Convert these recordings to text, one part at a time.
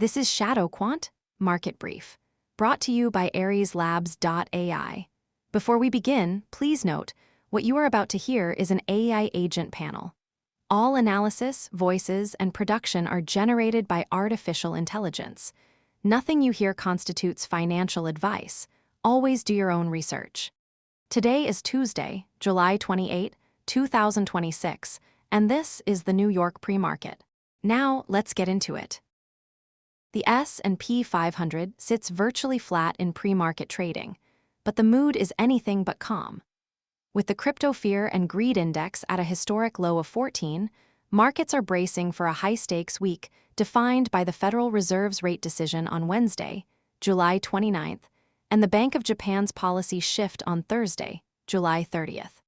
This is ShadowQuant, Market Brief, brought to you by AriesLabs.ai. Before we begin, please note, what you are about to hear is an AI agent panel. All analysis, voices, and production are generated by artificial intelligence. Nothing you hear constitutes financial advice. Always do your own research. Today is Tuesday, July 28, 2026, and this is the New York pre-market. Now, let's get into it. The S&P 500 sits virtually flat in pre-market trading, but the mood is anything but calm. With the crypto fear and greed index at a historic low of 14, markets are bracing for a high-stakes week defined by the Federal Reserve's rate decision on Wednesday, July 29th, and the Bank of Japan's policy shift on Thursday, July 30th.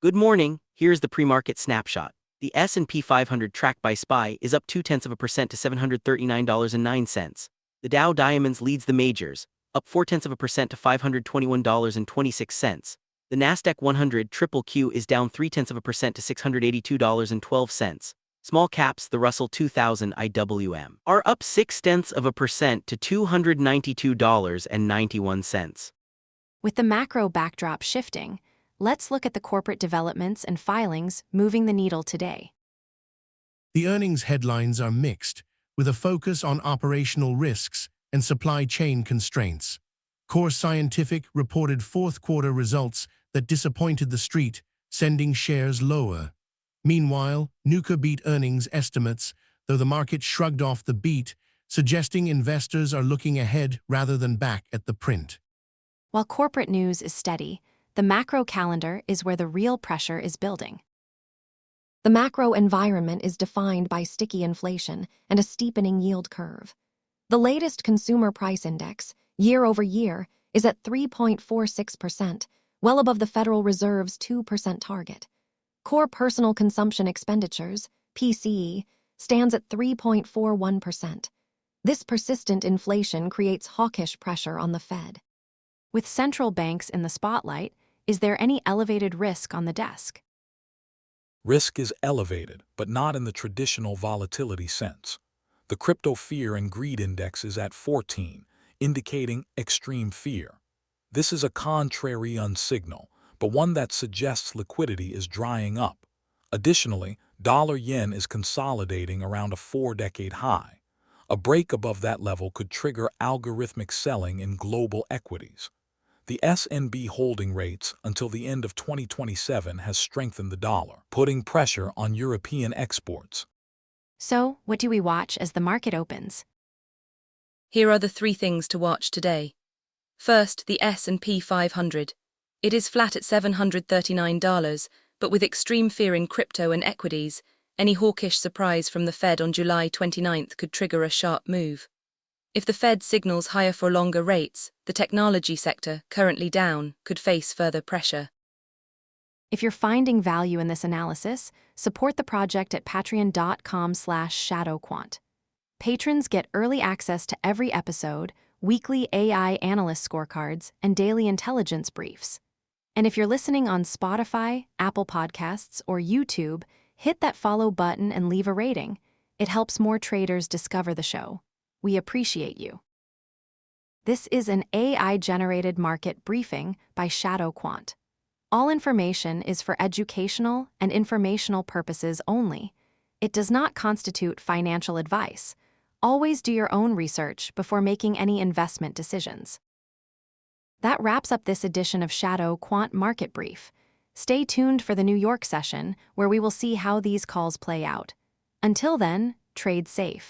Good morning, here's the pre-market snapshot. The S&P 500 tracked by SPY is up 0.2% to $739.09. The Dow Diamonds leads the majors, up 0.4% to $521.26. The Nasdaq 100 QQQ is down 0.3% to $682.12. Small caps, the Russell 2000 IWM, are up 0.6% to $292.91. With the macro backdrop shifting, let's look at the corporate developments and filings moving the needle today. The earnings headlines are mixed, with a focus on operational risks and supply chain constraints. Core Scientific reported fourth-quarter results that disappointed the street, sending shares lower. Meanwhile, Nuka beat earnings estimates, though the market shrugged off the beat, suggesting investors are looking ahead rather than back at the print. While corporate news is steady, the macro calendar is where the real pressure is building. The macro environment is defined by sticky inflation and a steepening yield curve. The latest consumer price index, year over year, is at 3.46%, well above the Federal Reserve's 2% target. Core personal consumption expenditures, PCE, stands at 3.41%. This persistent inflation creates hawkish pressure on the Fed. With central banks in the spotlight, is there any elevated risk on the desk? Risk is elevated, but not in the traditional volatility sense. The crypto fear and greed index is at 14, indicating extreme fear. This is a contrarian signal, but one that suggests liquidity is drying up. Additionally, dollar-yen is consolidating around a 4-decade high. A break above that level could trigger algorithmic selling in global equities. The SNB holding rates until the end of 2027 has strengthened the dollar, putting pressure on European exports. So, what do we watch as the market opens? Here are the 3 things to watch today. First, the S&P 500. It is flat at $739, but with extreme fear in crypto and equities, any hawkish surprise from the Fed on July 29th could trigger a sharp move. If the Fed signals higher for longer rates, the technology sector, currently down, could face further pressure. If you're finding value in this analysis, support the project at patreon.com/ShadowQuant. Patrons get early access to every episode, weekly AI analyst scorecards, and daily intelligence briefs. And if you're listening on Spotify, Apple Podcasts, or YouTube, hit that follow button and leave a rating. It helps more traders discover the show. We appreciate you. This is an AI-generated market briefing by ShadowQuant. All information is for educational and informational purposes only. It does not constitute financial advice. Always do your own research before making any investment decisions. That wraps up this edition of ShadowQuant Market Brief. Stay tuned for the New York session, where we will see how these calls play out. Until then, trade safe.